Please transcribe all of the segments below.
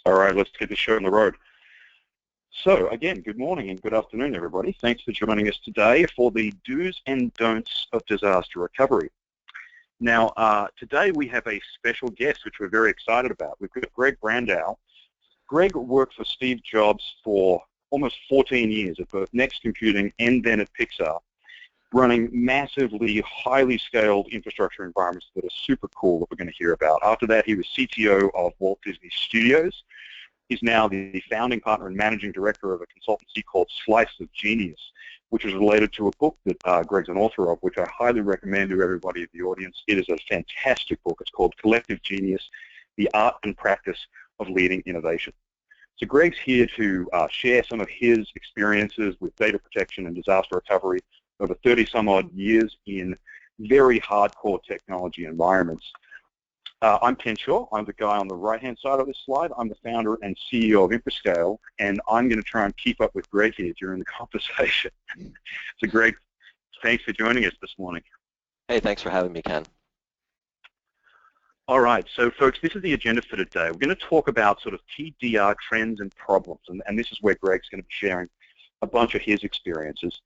All right, let's get this show on the road. So again, good morning and good afternoon, everybody. Thanks for joining us today for the do's and don'ts of disaster recovery. Now, today we have a special guest, which we're very excited about. We've got Greg Brandow. Greg worked for Steve Jobs for almost 14 years at both Next Computing and then at Pixar, running massively, highly scaled infrastructure environments that are super cool that we're going to hear about. After that, he was CTO of Walt Disney Studios. He's now the founding partner and managing director of a consultancy called Slice of Genius, which is related to a book that Greg's an author of, which I highly recommend to everybody in the audience. It is a fantastic book. It's called Collective Genius, The Art and Practice of Leading Innovation. So Greg's here to share some of his experiences with data protection and disaster recovery over 30-some-odd years in very hardcore technology environments. I'm Ken Shaw. I'm the guy on the right-hand side of this slide. I'm the founder and CEO of Infrascale, and I'm going to try and keep up with Greg here during the conversation. So Greg, thanks for joining us this morning. Hey, thanks for having me, Ken. All right, so folks, this is the agenda for today. We're going to talk about sort of key DR trends and problems, and this is where Greg's going to be sharing a bunch of his experiences.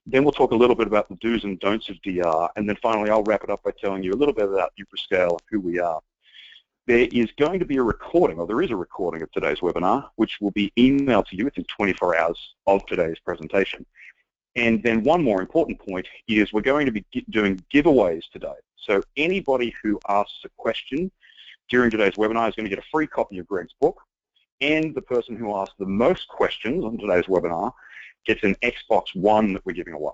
Then we'll talk a little bit about the do's and don'ts of DR, and then finally I'll wrap it up by telling you a little bit about Infrascale and who we are. There is going to be a recording, or there is a recording of today's webinar, which will be emailed to you within 24 hours of today's presentation. And then one more important point is we're going to be doing giveaways today. So anybody who asks a question during today's webinar is going to get a free copy of Greg's book, and the person who asks the most questions on today's webinar gets an Xbox One that we're giving away.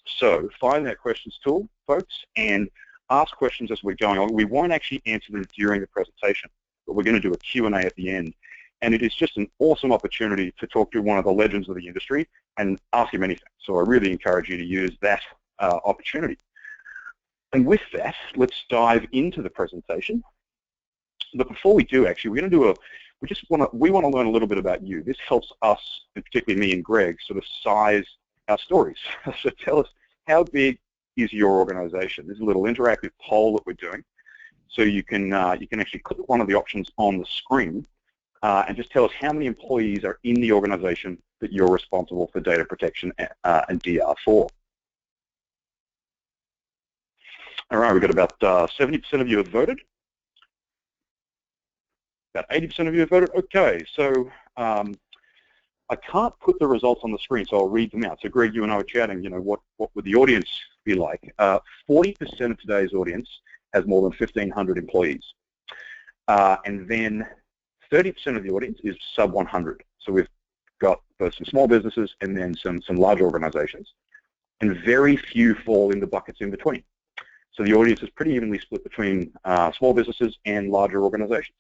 So find that questions tool, folks, and ask questions as we're going on. We won't actually answer them during the presentation, but we're going to do a Q&A at the end. And it is just an awesome opportunity to talk to one of the legends of the industry and ask him anything. So I really encourage you to use that opportunity. And with that, let's dive into the presentation. But before we do, actually, we're going to do we want to learn a little bit about you. This helps us, and particularly me and Greg, sort of size our stories. So tell us, how big is your organization? There's a little interactive poll that we're doing. So you can actually click one of the options on the screen and just tell us how many employees are in the organization that you're responsible for data protection and DR for. All right, we've got about 70% of you have voted. About 80% of you have voted. Okay, so I can't put the results on the screen, so I'll read them out. So Greg, you and I were chatting, you know, what would the audience be like? 40% of today's audience has more than 1,500 employees. And then 30% of the audience is sub 100. So we've got both some small businesses and then some large organizations. And very few fall in the buckets in between. So the audience is pretty evenly split between small businesses and larger organizations.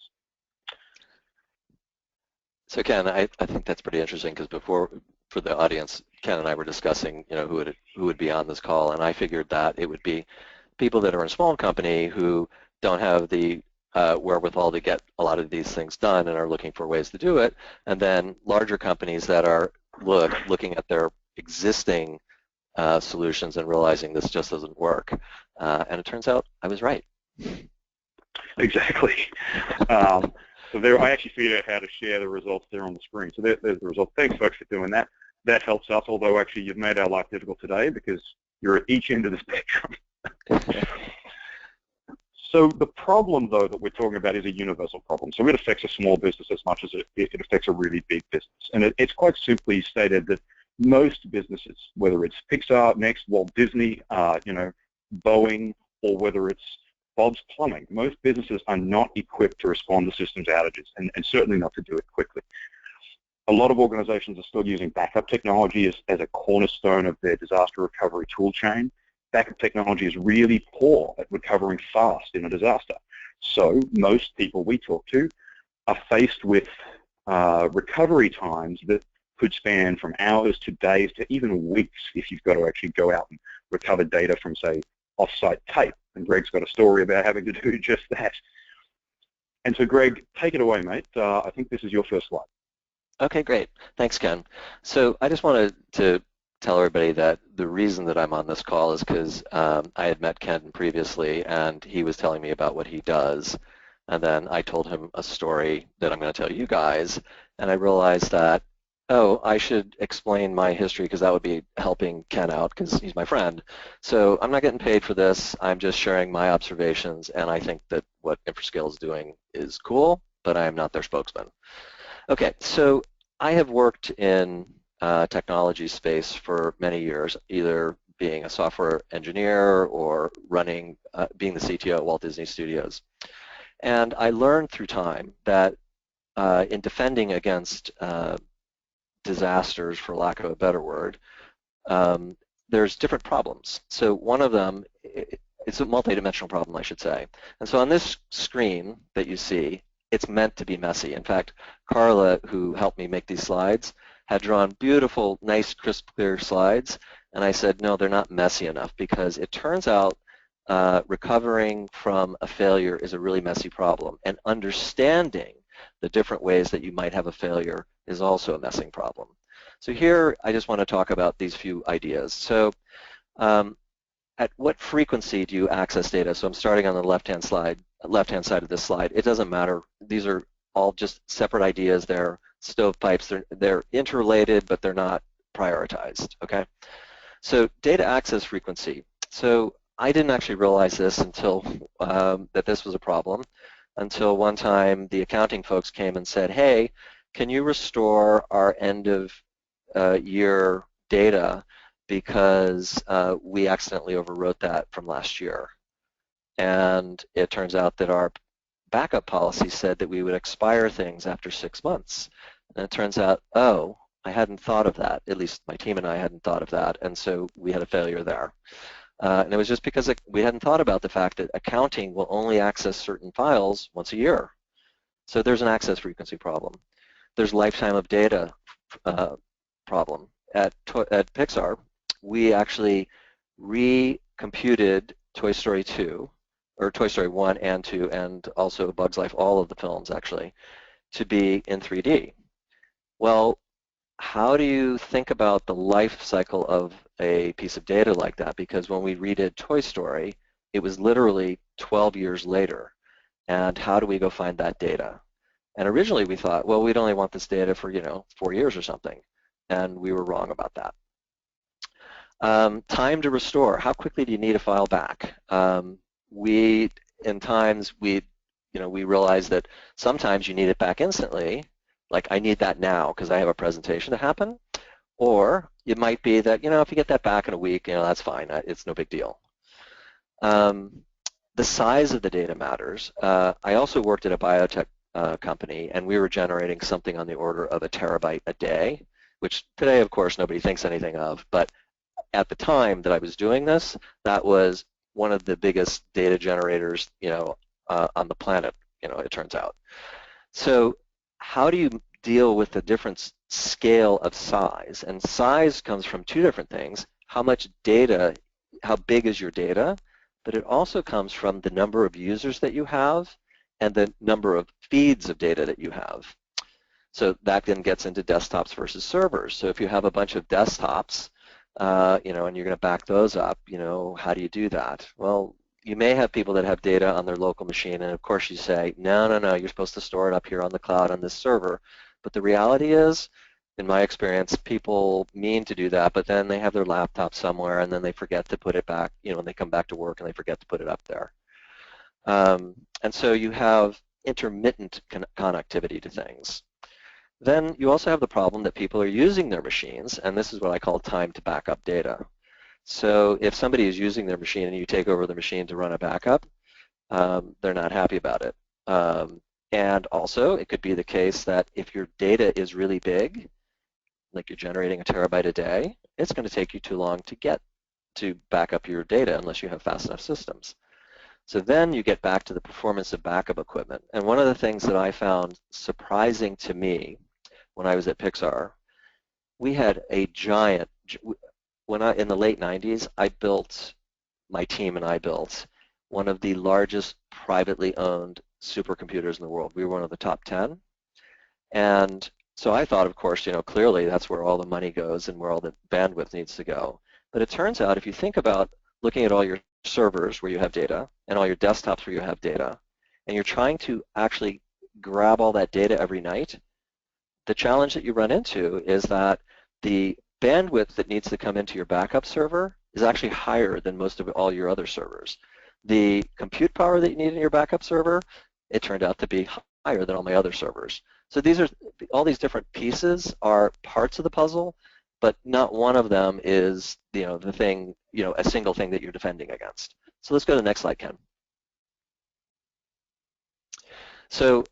So Ken, I think that's pretty interesting because before, for the audience, Ken and I were discussing, you know, who would be on this call, and I figured that it would be people that are in a small company who don't have the wherewithal to get a lot of these things done and are looking for ways to do it, and then larger companies that are looking at their existing solutions and realizing this just doesn't work. And it turns out I was right. Exactly. So there, I actually figured out how to share the results there on the screen. So there's the results. Thanks, folks, for doing that. That helps us, although actually you've made our life difficult today because you're at each end of the spectrum. So the problem, though, that we're talking about is a universal problem. So it affects a small business as much as it affects a really big business. And it's quite simply stated that most businesses, whether it's Pixar, Next, Walt Disney, you know, Boeing, or whether it's Bob's Plumbing, most businesses are not equipped to respond to systems outages, and certainly not to do it quickly. A lot of organizations are still using backup technology as a cornerstone of their disaster recovery tool chain. Backup technology is really poor at recovering fast in a disaster. So most people we talk to are faced with recovery times that could span from hours to days to even weeks if you've got to actually go out and recover data from, say, off-site tape. And Greg's got a story about having to do just that. And so, Greg, take it away, mate. I think this is your first slide. Okay, great. Thanks, Ken. So I just wanted to tell everybody that the reason that I'm on this call is because I had met Ken previously, and he was telling me about what he does. And then I told him a story that I'm going to tell you guys, and I realized that, oh, I should explain my history because that would be helping Ken out because he's my friend. So I'm not getting paid for this. I'm just sharing my observations, and I think that what InfraScale is doing is cool, but I am not their spokesman. Okay, so I have worked in technology space for many years, either being a software engineer or running, being the CTO at Walt Disney Studios. And I learned through time that in defending against disasters, for lack of a better word, there's different problems. So one of them, it's a multidimensional problem, I should say. And so on this screen that you see, it's meant to be messy. In fact, Carla, who helped me make these slides, had drawn beautiful, nice, crisp, clear slides. And I said, no, they're not messy enough because it turns out recovering from a failure is a really messy problem. And understanding the different ways that you might have a failure is also a messing problem. So here, I just want to talk about these few ideas. So at what frequency do you access data? So I'm starting on the left-hand side of this slide. It doesn't matter. These are all just separate ideas. They're stovepipes. They're interrelated, but they're not prioritized, okay? So data access frequency. So I didn't actually realize this until that this was a problem, until one time the accounting folks came and said, hey, can you restore our end of year data because we accidentally overwrote that from last year. And it turns out that our backup policy said that we would expire things after 6 months. And it turns out, oh, I hadn't thought of that. At least my team and I hadn't thought of that. And so we had a failure there. And it was just because we hadn't thought about the fact that accounting will only access certain files once a year. So there's an access frequency problem. There's lifetime of data problem. At Pixar, we actually recomputed Toy Story 2, or Toy Story 1 and 2, and also Bug's Life, all of the films actually, to be in 3D. Well, how do you think about the life cycle of a piece of data like that? Because when we redid Toy Story, it was literally 12 years later. And how do we go find that data? And originally we thought, well, we'd only want this data for, 4 years or something. And we were wrong about that. Time to restore. How quickly do you need a file back? We realize that sometimes you need it back instantly. Like, I need that now because I have a presentation to happen. Or it might be that, if you get that back in a week, that's fine. It's no big deal. The size of the data matters. I also worked at a biotech company, and we were generating something on the order of 1 terabyte a day, which today, of course, nobody thinks anything of. But at the time that I was doing this, that was one of the biggest data generators, on the planet, it turns out. So how do you deal with the different scale of size? And size comes from two different things. How much data, how big is your data? But it also comes from the number of users that you have and the number of feeds of data that you have. So that then gets into desktops versus servers. So if you have a bunch of desktops, and you're going to back those up, how do you do that? Well, you may have people that have data on their local machine, and of course you say, no, you're supposed to store it up here on the cloud on this server. But the reality is, in my experience, people mean to do that, but then they have their laptop somewhere, and then they forget to put it back, and they come back to work and they forget to put it up there. And so you have intermittent connectivity to things. Then you also have the problem that people are using their machines, and this is what I call time to backup data. So if somebody is using their machine and you take over the machine to run a backup, they're not happy about it. And also, it could be the case that if your data is really big, like you're generating 1 terabyte a day, it's going to take you too long to get to back up your data unless you have fast enough systems. So then you get back to the performance of backup equipment. And one of the things that I found surprising to me when I was at Pixar, we had a giant, in the late 90s, my team and I built one of the largest privately owned supercomputers in the world. We were one of the top 10. And so I thought, of course, clearly that's where all the money goes and where all the bandwidth needs to go. But it turns out if you think about looking at all your servers where you have data and all your desktops where you have data, and you're trying to actually grab all that data every night, the challenge that you run into is that the bandwidth that needs to come into your backup server is actually higher than most of all your other servers. The compute power that you need in your backup server, it turned out to be higher than all my other servers. So these are all these different pieces are parts of the puzzle, but not one of them is the thing, a single thing that you're defending against. So let's go to the next slide, Ken. So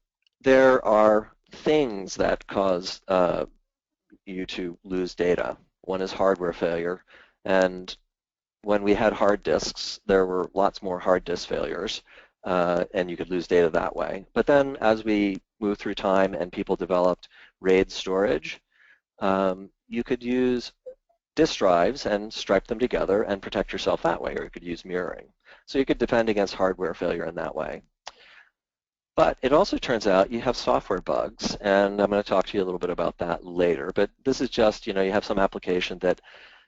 there are things that cause you to lose data. One is hardware failure, and when we had hard disks, there were lots more hard disk failures, and you could lose data that way. But then as we moved through time and people developed RAID storage, you could use disk drives and stripe them together and protect yourself that way, or you could use mirroring. So you could defend against hardware failure in that way. But it also turns out you have software bugs, and I'm going to talk to you a little bit about that later. But this is just, you have some application that,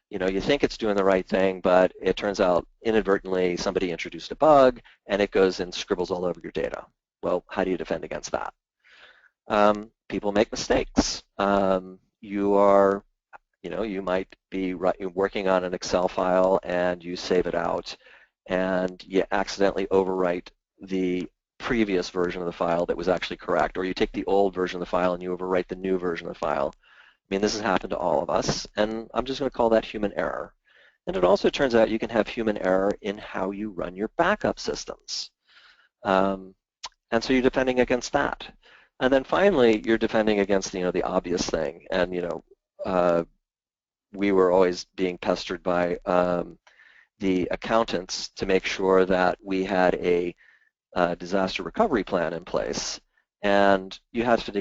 you think it's doing the right thing, but it turns out inadvertently somebody introduced a bug, and it goes and scribbles all over your data. Well, how do you defend against that? People make mistakes. You might be working on an Excel file, and you save it out, and you accidentally overwrite the previous version of the file that was actually correct, or you take the old version of the file and you overwrite the new version of the file. I mean, this has happened to all of us, and I'm just going to call that human error. And it also turns out you can have human error in how you run your backup systems. And so you're defending against that. And then finally, you're defending against, the obvious thing. And, we were always being pestered by the accountants to make sure that we had a disaster recovery plan in place, and you had to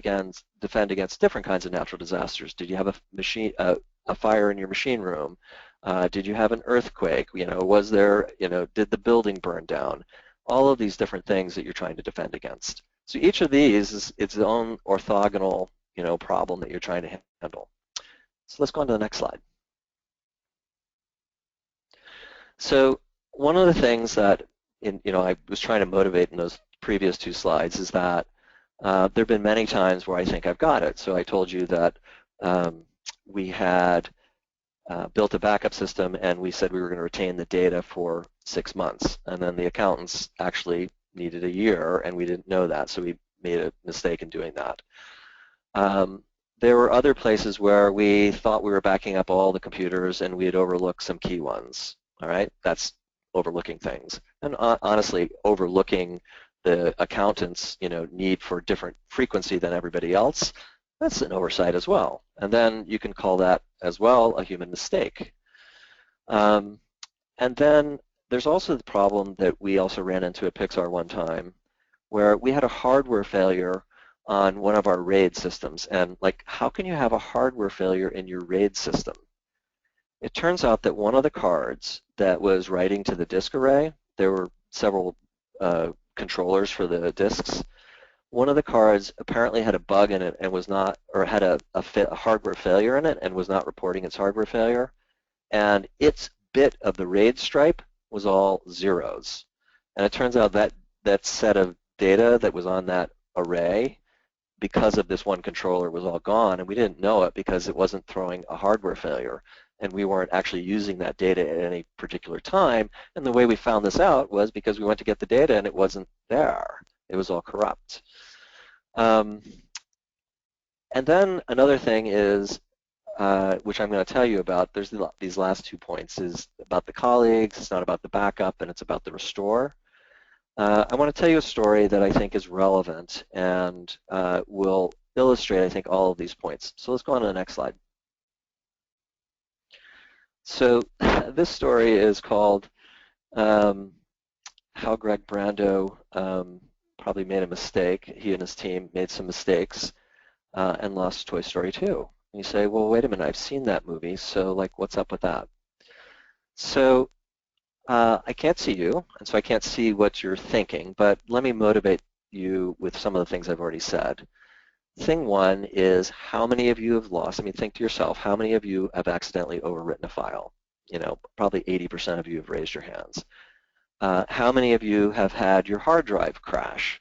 defend against different kinds of natural disasters. Did you have a fire in your machine room? Did you have an earthquake? Was there, did the building burn down? All of these different things that you're trying to defend against. So each of these is its own orthogonal, problem that you're trying to handle. So let's go on to the next slide. So one of the things that I was trying to motivate in those previous two slides is that there have been many times where I think I've got it. So I told you that we had built a backup system, and we said we were going to retain the data for 6 months. And then the accountants actually needed a year, and we didn't know that, so we made a mistake in doing that. There were other places where we thought we were backing up all the computers, and we had overlooked some key ones. All right, that's overlooking things. And honestly, overlooking the accountant's need for different frequency than everybody else, that's an oversight as well. And then you can call that as well a human mistake. And then there's also the problem that we also ran into at Pixar one time, where we had a hardware failure on one of our RAID systems. And how can you have a hardware failure in your RAID system? It turns out that one of the cards that was writing to the disk array, there were several controllers for the disks. One of the cards apparently had a bug in it and was not, or had a hardware failure in it and was not reporting its hardware failure. And its bit of the RAID stripe was all zeros. And it turns out that that set of data that was on that array, because of this one controller, was all gone, and we didn't know it because it wasn't throwing a hardware failure, and we weren't actually using that data at any particular time. And the way we found this out was because we went to get the data and it wasn't there. It was all corrupt. And then another thing is, which I'm going to tell you about, there's these last 2 points, is about the colleagues, it's not about the backup, and it's about the restore. I want to tell you a story that I think is relevant and will illustrate, I think, all of these points. So let's go on to the next slide. So this story is called How Greg Brando probably made a mistake. He and his team made some mistakes and lost Toy Story 2. And you say, well, wait a minute, I've seen that movie, so what's up with that? So I can't see you, and so I can't see what you're thinking, but let me motivate you with some of the things I've already said. Thing one is, how many of you have lost? I mean, think to yourself, how many of you have accidentally overwritten a file? Probably 80% of you have raised your hands. How many of you have had your hard drive crash?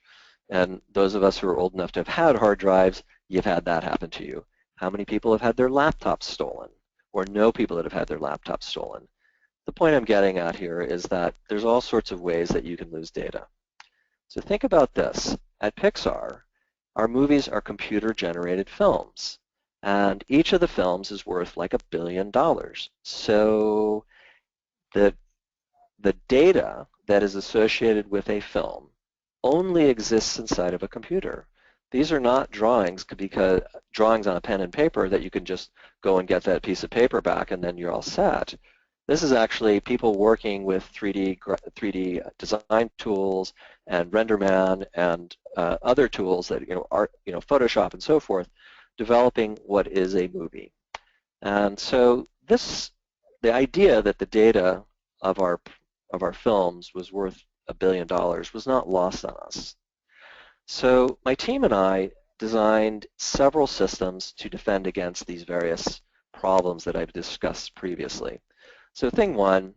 And those of us who are old enough to have had hard drives, you've had that happen to you. How many people have had their laptops stolen, or know people that have had their laptops stolen? The point I'm getting at here is that there's all sorts of ways that you can lose data. So think about this. At Pixar, our movies are computer-generated films, and each of the films is worth like $1 billion. So the data that is associated with a film only exists inside of a computer. These are not drawings, because drawings on a pen and paper that you can just go and get that piece of paper back and then you're all set. This is actually people working with 3D design tools and RenderMan and other tools that Photoshop and so forth, developing what is a movie. And so the idea that the data of our films was worth $1 billion was not lost on us. So my team and I designed several systems to defend against these various problems that I've discussed previously. So thing one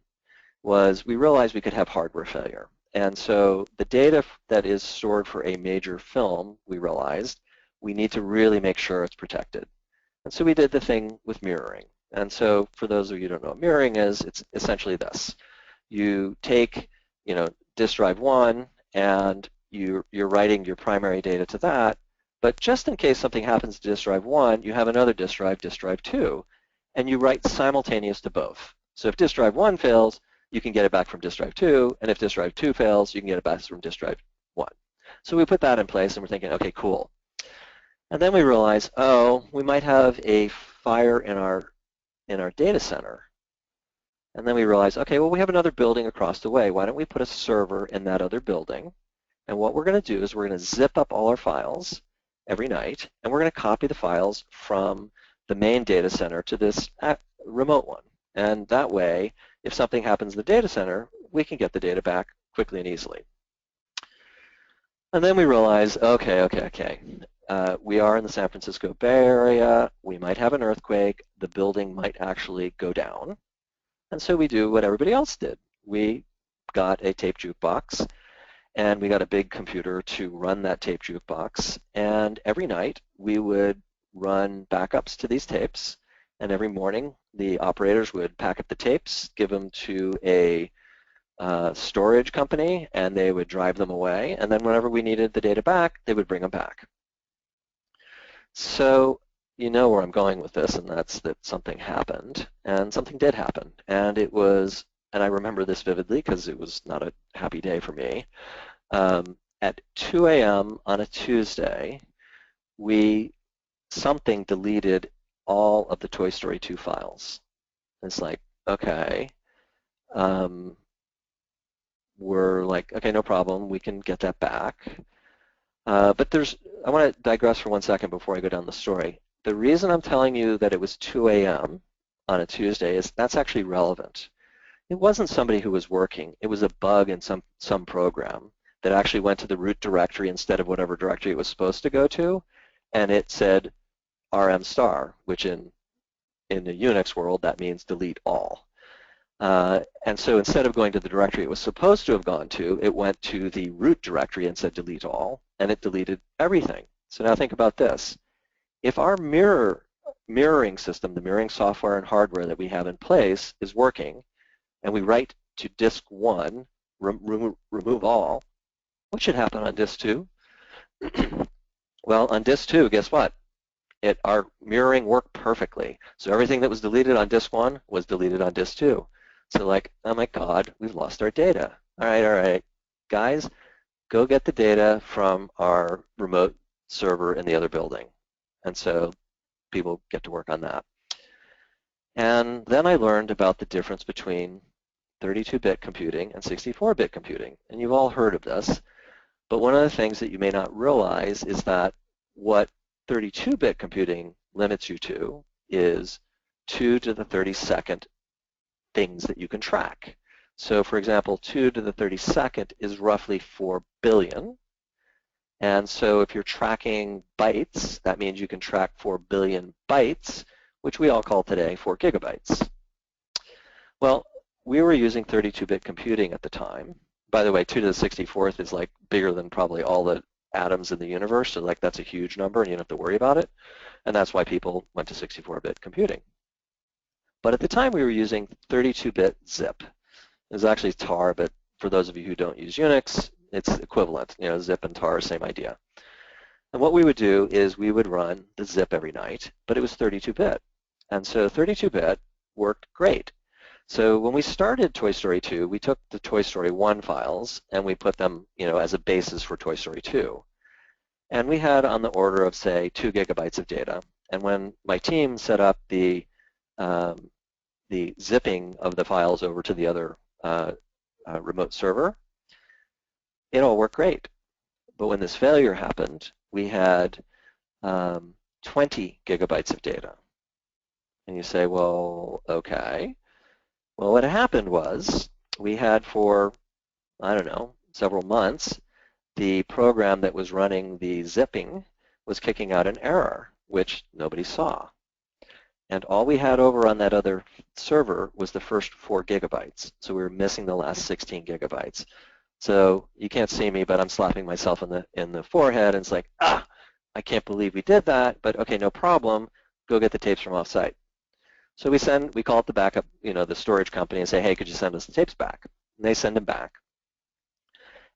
was we realized we could have hardware failure. And so the data that is stored for a major film, we realized, we need to really make sure it's protected. And so we did the thing with mirroring. And so for those of you who don't know what mirroring is, it's essentially this. You take, disk drive 1 and you're writing your primary data to that, but just in case something happens to disk drive 1, you have another disk drive 2, and you write simultaneous to both. So if disk drive 1 fails, you can get it back from disk drive 2, and if disk drive 2 fails, you can get it back from disk drive 1. So we put that in place, and we're thinking, okay, cool. And then we realize, oh, we might have a fire in our data center. And then we realize, okay, well, we have another building across the way. Why don't we put a server in that other building? And what we're going to do is we're going to zip up all our files every night, and we're going to copy the files from the main data center to this remote one. And that way, if something happens in the data center, we can get the data back quickly and easily. And then we realize, okay. We are in the San Francisco Bay Area. We might have an earthquake. The building might actually go down. And so we do what everybody else did. We got a tape jukebox, and we got a big computer to run that tape jukebox. And every night, we would run backups to these tapes. And every morning, the operators would pack up the tapes, give them to a storage company, and they would drive them away. And then whenever we needed the data back, they would bring them back. So you know where I'm going with this, and that's that something happened, and something did happen. And it was, and I remember this vividly because it was not a happy day for me. At 2 a.m. on a Tuesday, something deleted all of the Toy Story 2 files. It's like, okay, we're like, okay, no problem, we can get that back. But I want to digress for 1 second before I go down the story. The reason I'm telling you that it was 2 a.m. on a Tuesday is that's actually relevant. It wasn't somebody who was working. It was a bug in some program that actually went to the root directory instead of whatever directory it was supposed to go to, and it said rm star, which in the Unix world, that means delete all. And so instead of going to the directory it was supposed to have gone to, it went to the root directory and said delete all, and it deleted everything. So now think about this. If our mirroring system, the mirroring software and hardware that we have in place is working, and we write to disk 1, remove all, what should happen on disk 2? Well, on disk 2, guess what? Our mirroring worked perfectly. So everything that was deleted on disk 1 was deleted on disk 2. So like, oh my God, we've lost our data. All right, guys, go get the data from our remote server in the other building. And so people get to work on that. And then I learned about the difference between 32-bit computing and 64-bit computing. And you've all heard of this. But one of the things that you may not realize is that what 32-bit computing limits you to is 2 to the 32nd things that you can track. So for example, 2 to the 32nd is roughly 4 billion. And so if you're tracking bytes, that means you can track 4 billion bytes, which we all call today 4 gigabytes. Well, we were using 32-bit computing at the time. By the way, 2 to the 64th is like bigger than probably all the atoms in the universe, so like that's a huge number and you don't have to worry about it. And that's why people went to 64-bit computing. But at the time we were using 32-bit zip. It was actually tar, but for those of you who don't use Unix, it's equivalent. You know, zip and tar, same idea. And what we would do is we would run the zip every night, but it was 32-bit. And so 32-bit worked great. So when we started Toy Story 2, we took the Toy Story 1 files and we put them, you know, as a basis for Toy Story 2. And we had on the order of, say, 2 gigabytes of data. And when my team set up the zipping of the files over to the other remote server, it all worked great. But when this failure happened, we had 20 gigabytes of data. And you say, well, okay. Well, what happened was we had for, I don't know, several months, the program that was running the zipping was kicking out an error, which nobody saw. And all we had over on that other server was the first 4 gigabytes. So we were missing the last 16 gigabytes. So you can't see me, but I'm slapping myself in the forehead, and it's like, I can't believe we did that, but okay, no problem. Go get the tapes from offsite. So we call up the backup, you know, the storage company and say, hey, could you send us the tapes back? And they send them back.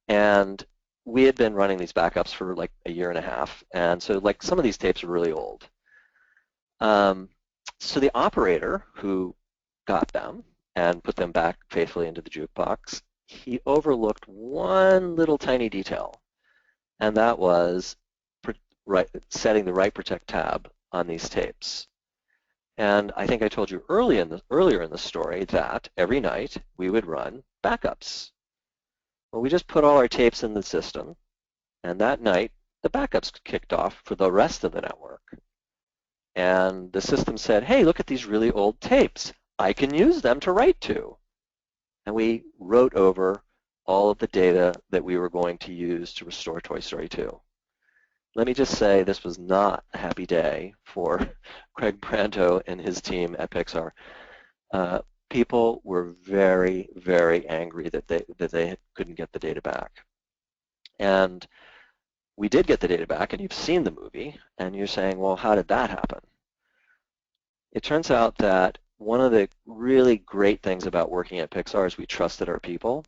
And we had been running these backups for like a year and a half, and so like some of these tapes are really old. So the operator who got them and put them back faithfully into the jukebox, he overlooked one little tiny detail, and that was setting the write protect tab on these tapes. And I think I told you earlier in the story that every night we would run backups. Well, we just put all our tapes in the system, and that night the backups kicked off for the rest of the network. And the system said, hey, look at these really old tapes. I can use them to write to. And we wrote over all of the data that we were going to use to restore Toy Story 2. Let me just say this was not a happy day for Craig Branto and his team at Pixar. People were very, very angry that they couldn't get the data back. And we did get the data back, and you've seen the movie, and you're saying, well, how did that happen? It turns out that one of the really great things about working at Pixar is we trusted our people.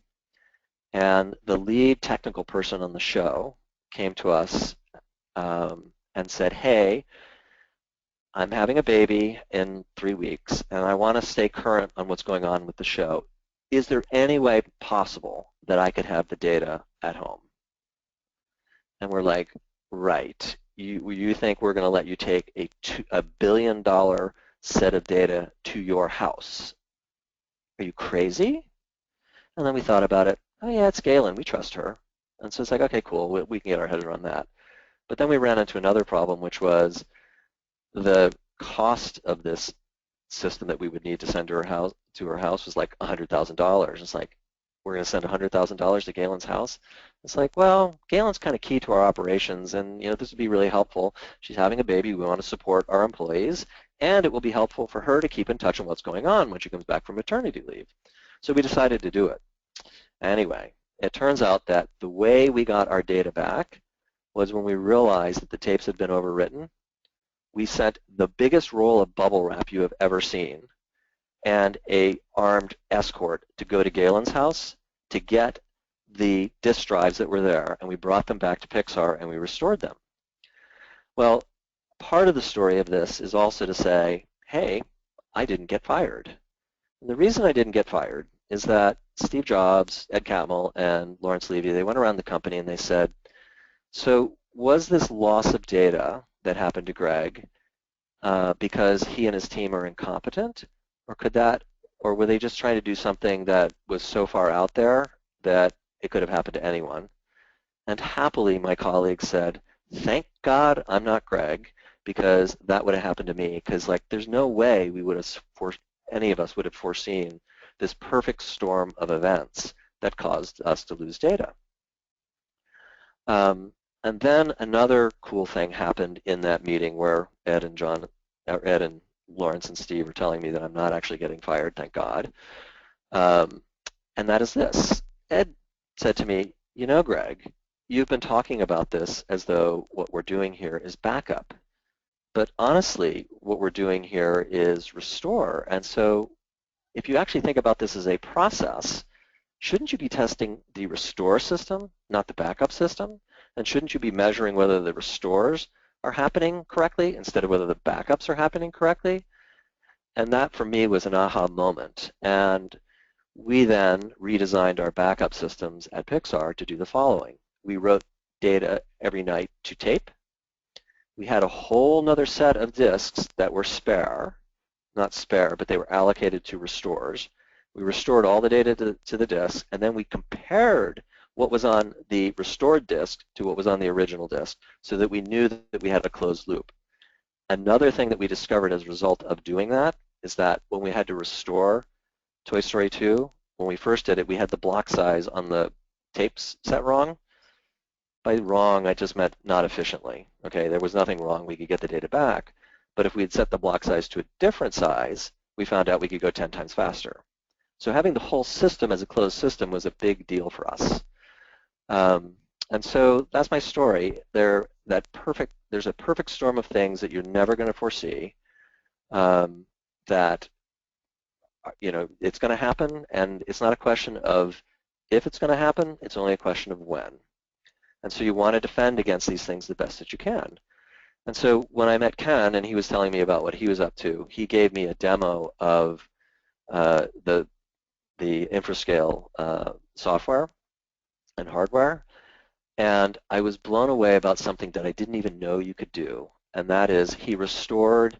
And the lead technical person on the show came to us and said, hey, I'm having a baby in 3 weeks, and I want to stay current on what's going on with the show. Is there any way possible that I could have the data at home? And we're like, right. You think we're going to let you take a $1 billion set of data to your house? Are you crazy? And then we thought about it. Oh, yeah, it's Galen. We trust her. And so it's like, okay, cool. We can get our head around that. But then we ran into another problem, which was the cost of this system that we would need to send to her house was like $100,000. It's like, we're going to send $100,000 to Galen's house? It's like, well, Galen's kind of key to our operations, and this would be really helpful. She's having a baby. We want to support our employees, and it will be helpful for her to keep in touch on what's going on when she comes back from maternity leave. So we decided to do it. Anyway, it turns out that the way we got our data back was when we realized that the tapes had been overwritten. We sent the biggest roll of bubble wrap you have ever seen and an armed escort to go to Galen's house to get the disk drives that were there, and we brought them back to Pixar and we restored them. Well, part of the story of this is also to say, hey, I didn't get fired. And the reason I didn't get fired is that Steve Jobs, Ed Catmull, and Lawrence Levy, they went around the company and they said, so was this loss of data that happened to Greg because he and his team are incompetent, or were they just trying to do something that was so far out there that it could have happened to anyone? And happily, my colleagues said, thank God I'm not Greg, because that would have happened to me, because like there's no way we would have any of us would have foreseen this perfect storm of events that caused us to lose data. And then another cool thing happened in that meeting where Ed and Lawrence and Steve were telling me that I'm not actually getting fired, thank God. And that is this. Ed said to me, Greg, you've been talking about this as though what we're doing here is backup. But honestly, what we're doing here is restore. And so if you actually think about this as a process, shouldn't you be testing the restore system, not the backup system? And shouldn't you be measuring whether the restores are happening correctly instead of whether the backups are happening correctly? And that, for me, was an aha moment. And we then redesigned our backup systems at Pixar to do the following. We wrote data every night to tape. We had a whole other set of disks that were spare, not spare, but they were allocated to restores. We restored all the data to the disk, and then we compared what was on the restored disk to what was on the original disk so that we knew that we had a closed loop. Another thing that we discovered as a result of doing that is that when we had to restore Toy Story 2, when we first did it, we had the block size on the tapes set wrong. By wrong, I just meant not efficiently. Okay, there was nothing wrong. We could get the data back. But if we had set the block size to a different size, we found out we could go 10 times faster. So having the whole system as a closed system was a big deal for us. And so that's my story. There's a perfect storm of things that you're never going to foresee that it's going to happen, and it's not a question of if it's going to happen, it's only a question of when. And so you want to defend against these things the best that you can. And so when I met Ken and he was telling me about what he was up to, he gave me a demo of the infrascale software and hardware, and I was blown away about something that I didn't even know you could do, and that is he restored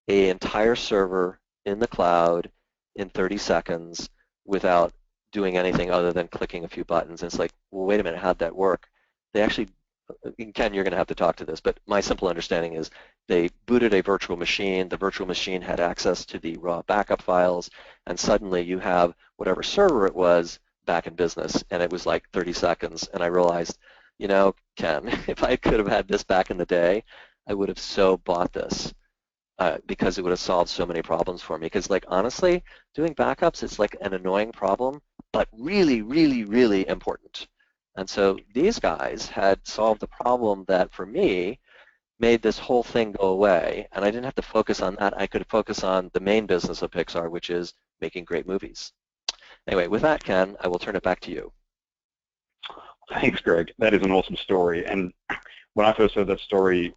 an entire server in the cloud in 30 seconds without doing anything other than clicking a few buttons. And it's like, well, wait a minute, how'd that work? They actually, Ken, you're going to have to talk to this, but my simple understanding is they booted a virtual machine. The virtual machine had access to the raw backup files, and suddenly you have whatever server it was back in business, and it was like 30 seconds. And I realized, Ken, if I could have had this back in the day, I would have so bought this because it would have solved so many problems for me. Because, honestly, doing backups, it's like an annoying problem, but really, really, really important. And so these guys had solved the problem that, for me, made this whole thing go away. And I didn't have to focus on that. I could focus on the main business of Pixar, which is making great movies. Anyway, with that, Ken, I will turn it back to you. Thanks, Greg. That is an awesome story. And when I first heard that story,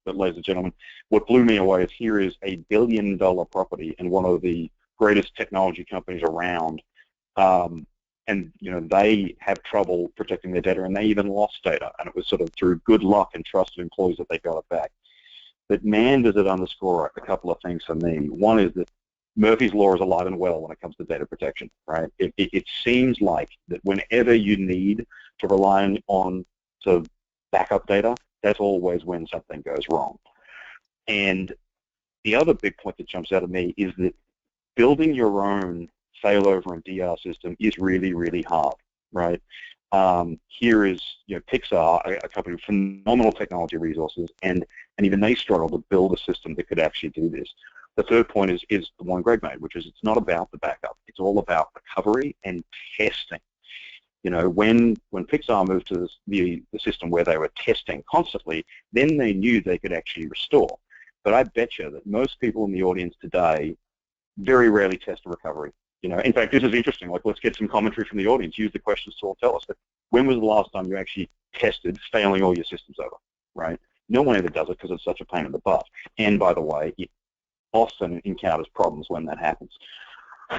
ladies and gentlemen, what blew me away is here is a billion-dollar property and one of the greatest technology companies around. And they have trouble protecting their data, and they even lost data, and it was sort of through good luck and trust of employees that they got it back. But man, does it underscore a couple of things for me. One is that Murphy's Law is alive and well when it comes to data protection, right? It seems like that whenever you need to rely on sort of backup data, that's always when something goes wrong. And the other big point that jumps out at me is that building your own failover and DR system is really, really hard, right? Here is Pixar, a company with phenomenal technology resources, and even they struggle to build a system that could actually do this. The third point is the one Greg made, which is it's not about the backup. It's all about recovery and testing. When Pixar moved to the system where they were testing constantly, then they knew they could actually restore. But I bet you that most people in the audience today very rarely test a recovery. In fact, this is interesting. Let's get some commentary from the audience. Use the questions to tell us. When was the last time you actually tested failing all your systems over, right? No one ever does it because it's such a pain in the butt. And by the way, it often encounters problems when that happens.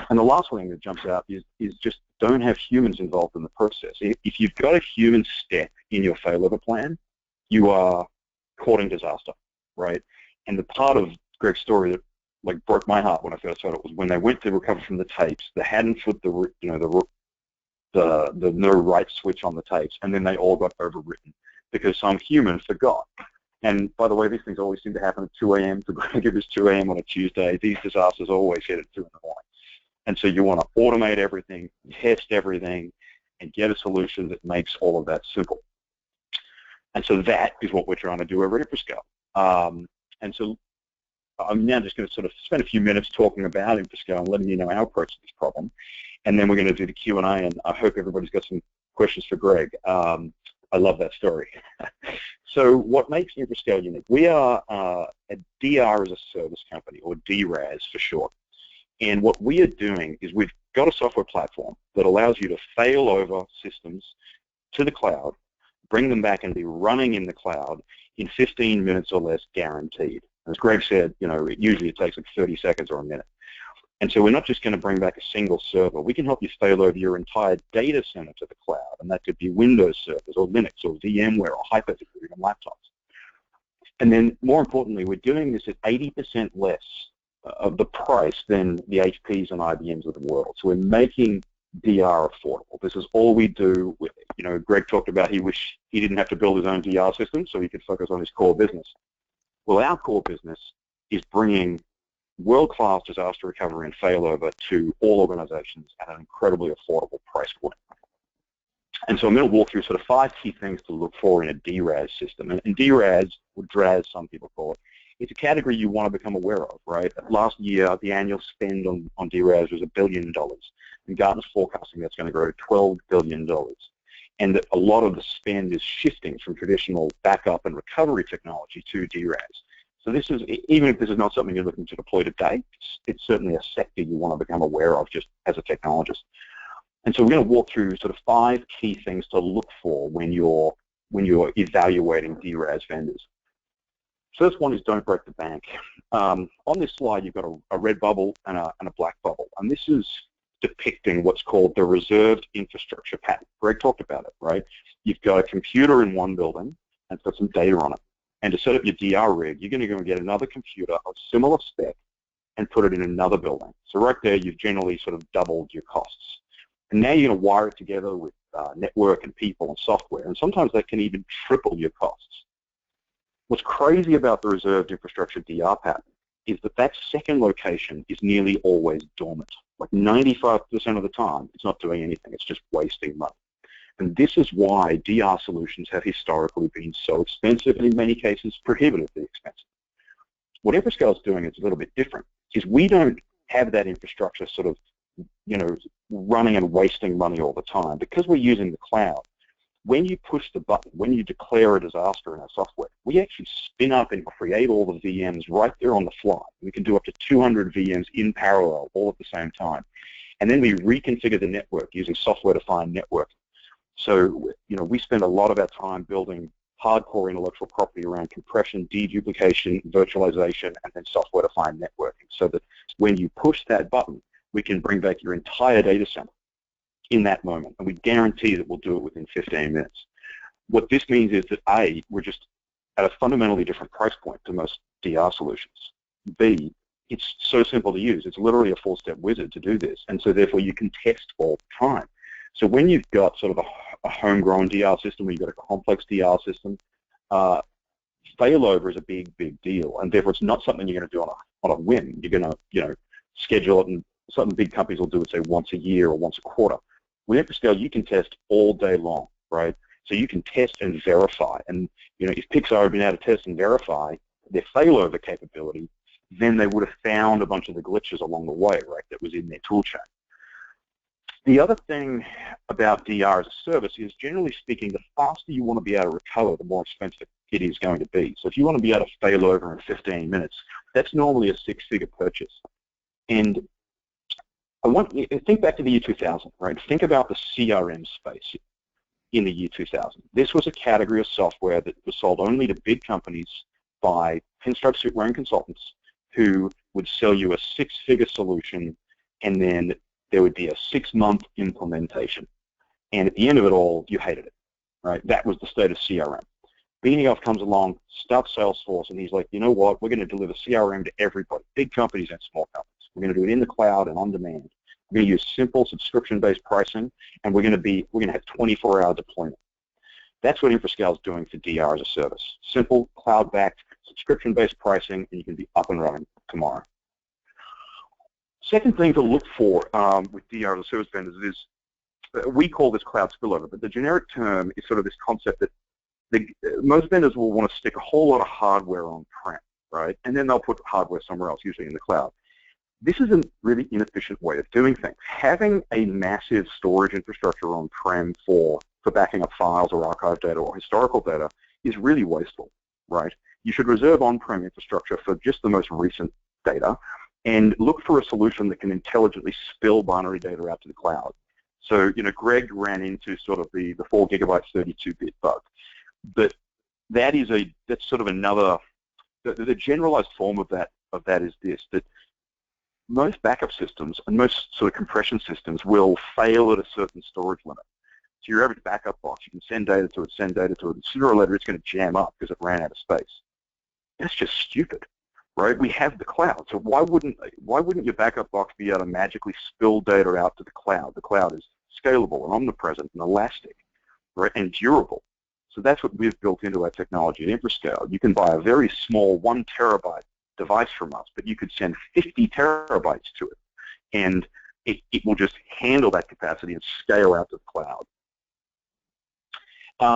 And the last thing that jumps out is just don't have humans involved in the process. If you've got a human step in your failover plan, you are courting disaster, right? And the part of Greg's story that broke my heart when I first heard it was when they went to recover from the tapes, they hadn't flipped the no write switch on the tapes, and then they all got overwritten because some human forgot. And by the way, these things always seem to happen at 2 a.m. For Greg, it was 2 a.m. on a Tuesday. These disasters always hit at 2 in the morning. And so you want to automate everything, test everything, and get a solution that makes all of that simple. And so that is what we're trying to do over at Infrascale. And so I'm now just going to sort of spend a few minutes talking about Infrascale and letting you know our approach to this problem. And then we're going to do the Q&A, and I hope everybody's got some questions for Greg. I love that story. So what makes Infrascale unique? We are a DR as a service company, or DRaaS for short. And what we are doing is we've got a software platform that allows you to fail over systems to the cloud, bring them back and be running in the cloud in 15 minutes or less guaranteed. As Greg said, usually it takes like 30 seconds or a minute. And so we're not just going to bring back a single server. We can help you fail over your entire data center to the cloud, and that could be Windows servers or Linux or VMware or Hyper-V or even laptops. And then more importantly, we're doing this at 80% less of the price than the HPs and IBMs of the world. So we're making DR affordable. This is all we do. Greg talked about he wished he didn't have to build his own DR system so he could focus on his core business. Well, our core business is bringing world-class disaster recovery and failover to all organizations at an incredibly affordable price point. And so I'm going to walk through sort of 5 key things to look for in a DRaaS system. And DRaaS, or DRaaS some people call it, it's a category you want to become aware of, right? Last year, the annual spend on DRaaS was $1 billion. And Gartner's forecasting that's going to grow to $12 billion. And that a lot of the spend is shifting from traditional backup and recovery technology to DRaaS. So this is, even if this is not something you're looking to deploy today, it's certainly a sector you want to become aware of just as a technologist. And so we're going to walk through sort of 5 key things to look for when you're evaluating DRaaS vendors. First one is don't break the bank. On this slide, you've got a red bubble and a black bubble. And this is depicting what's called the reserved infrastructure pattern. Greg talked about it, right? You've got a computer in one building and it's got some data on it. And to set up your DR rig, you're going to go and get another computer of similar spec and put it in another building. So right there, you've generally sort of doubled your costs. And now you're going to wire it together with network and people and software. And sometimes that can even triple your costs. What's crazy about the reserved infrastructure DR pattern is that second location is nearly always dormant. Like 95% of the time, it's not doing anything. It's just wasting money. And this is why DR solutions have historically been so expensive and in many cases prohibitively expensive. What Infrascale is doing is a little bit different, is we don't have that infrastructure sort of, running and wasting money all the time. Because we're using the cloud, when you push the button, when you declare a disaster in our software, we actually spin up and create all the VMs right there on the fly. We can do up to 200 VMs in parallel all at the same time. And then we reconfigure the network using software-defined networking. So, we spend a lot of our time building hardcore intellectual property around compression, deduplication, virtualization, and then software-defined networking, so that when you push that button, we can bring back your entire data center in that moment, and we guarantee that we'll do it within 15 minutes. What this means is that A, we're just at a fundamentally different price point to most DR solutions. B, it's so simple to use. It's literally a 4-step wizard to do this, and so therefore you can test all the time. So when you've got sort of a homegrown DR system, or you've got a complex DR system, failover is a big, big deal, and therefore it's not something you're going to do on a whim. You're going to, schedule it, and something big companies will do it, say, once a year or once a quarter. With Infrascale, you can test all day long, right? So you can test and verify, and if Pixar had been able to test and verify their failover capability, then they would have found a bunch of the glitches along the way, right, that was in their tool chain. The other thing about DR as a service is, generally speaking, the faster you want to be able to recover, the more expensive it is going to be. So if you want to be able to fail over in 15 minutes, that's normally a 6-figure purchase. And I want you to think back to the year 2000, right? Think about the CRM space in the year 2000. This was a category of software that was sold only to big companies by pinstripe suit wearing consultants who would sell you a 6-figure solution, and then there would be a 6-month implementation. And at the end of it all, you hated it, right? That was the state of CRM. Benioff comes along, starts Salesforce, and he's like, you know what? We're going to deliver CRM to everybody, big companies and small companies. We're going to do it in the cloud and on demand. We're going to use simple subscription-based pricing, and we're going to have 24-hour deployment. That's what Infrascale is doing for DR as a service. Simple, cloud-backed, subscription-based pricing, and you can be up and running tomorrow. Second thing to look for with DR as a service vendors is, we call this cloud spillover, but the generic term is sort of this concept that most vendors will want to stick a whole lot of hardware on-prem, right? And then they'll put hardware somewhere else, usually in the cloud. This is a really inefficient way of doing things. Having a massive storage infrastructure on-prem for for backing up files or archive data or historical data is really wasteful, right? You should reserve on-prem infrastructure for just the most recent data and look for a solution that can intelligently spill binary data out to the cloud. So, Greg ran into sort of the 4 gigabyte 32-bit bug. But that's sort of another, the generalized form of that is this, that most backup systems and most sort of compression systems will fail at a certain storage limit. So your average backup box, you can send data to it, and sooner or later it's going to jam up because it ran out of space. That's just stupid, right? We have the cloud, so why wouldn't your backup box be able to magically spill data out to the cloud? The cloud is scalable and omnipresent and elastic, right, and durable. So that's what we've built into our technology at Infrascale. You can buy a very small 1 terabyte device from us, but you could send 50 terabytes to it, and it will just handle that capacity and scale out to the cloud.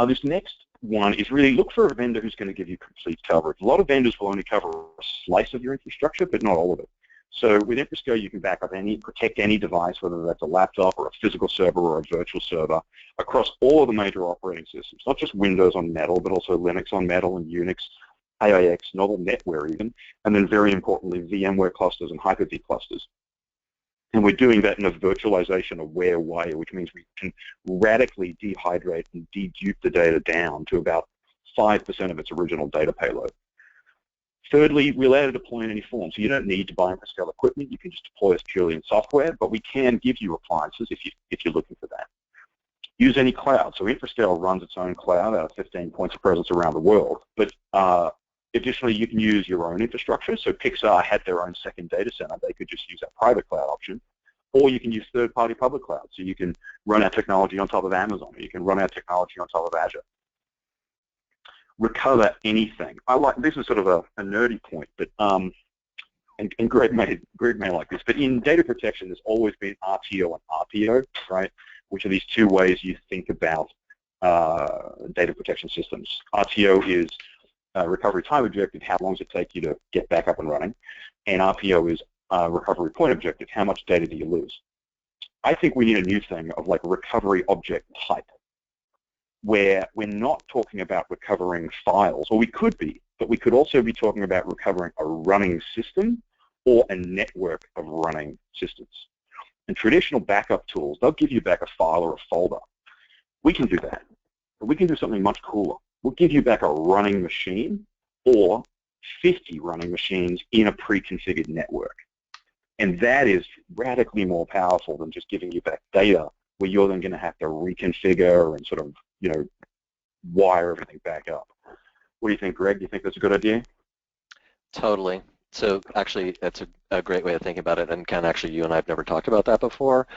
This next one is really look for a vendor who's going to give you complete coverage. A lot of vendors will only cover a slice of your infrastructure, but not all of it. So with Infrascale, you can protect any device, whether that's a laptop or a physical server or a virtual server, across all of the major operating systems, not just Windows on Metal, but also Linux on Metal and Unix, AIX, novel NetWare even, and then very importantly, VMware clusters and Hyper-V clusters. And we're doing that in a virtualization-aware way, which means we can radically dehydrate and dedupe the data down to about 5% of its original data payload. Thirdly, we allow you to deploy in any form. So you don't need to buy Infrascale equipment. You can just deploy us purely in software, but we can give you appliances if you're looking for that. Use any cloud. So Infrascale runs its own cloud out of 15 points of presence around the world. But additionally, you can use your own infrastructure. So Pixar had their own second data center. They could just use our private cloud option. Or you can use third-party public cloud. So you can run our technology on top of Amazon, or you can run our technology on top of Azure. Recover anything. This is sort of a nerdy point, but and Greg may like this, but in data protection, there's always been RTO and RPO, right? Which are these two ways you think about data protection systems. RTO is recovery time objective, how long does it take you to get back up and running, and RPO is recovery point objective, how much data do you lose? I think we need a new thing of like recovery object type, where we're not talking about recovering files, or we could be, but we could also be talking about recovering a running system or a network of running systems. And traditional backup tools, they'll give you back a file or a folder. We can do that, but we can do something much cooler. We'll give you back a running machine or 50 running machines in a pre-configured network. And that is radically more powerful than just giving you back data where you're then going to have to reconfigure and sort of, wire everything back up. What do you think, Greg? Do you think that's a good idea? Totally. So actually, that's a great way of thinking about it. And Ken, actually, you and I have never talked about that before,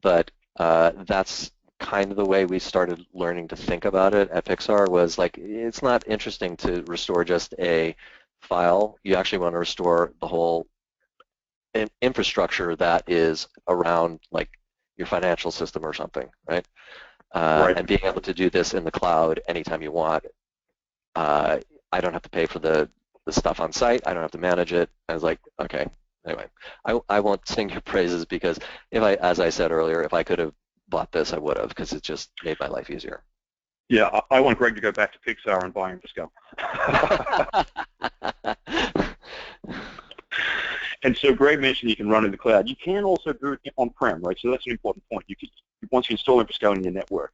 but that's kind of the way we started learning to think about it at Pixar. Was like, it's not interesting to restore just a file. You actually want to restore the whole infrastructure that is around like your financial system or something, right? Right. And being able to do this in the cloud anytime you want. I don't have to pay for the stuff on site. I don't have to manage it. I was like, okay, anyway, I won't sing your praises because as I said earlier, if I could have bought this, I would have, because it just made my life easier. Yeah, I want Greg to go back to Pixar and buy Infrascale. And so Greg mentioned you can run in the cloud. You can also do it on-prem, right? So that's an important point. Once you install Infrascale in your network,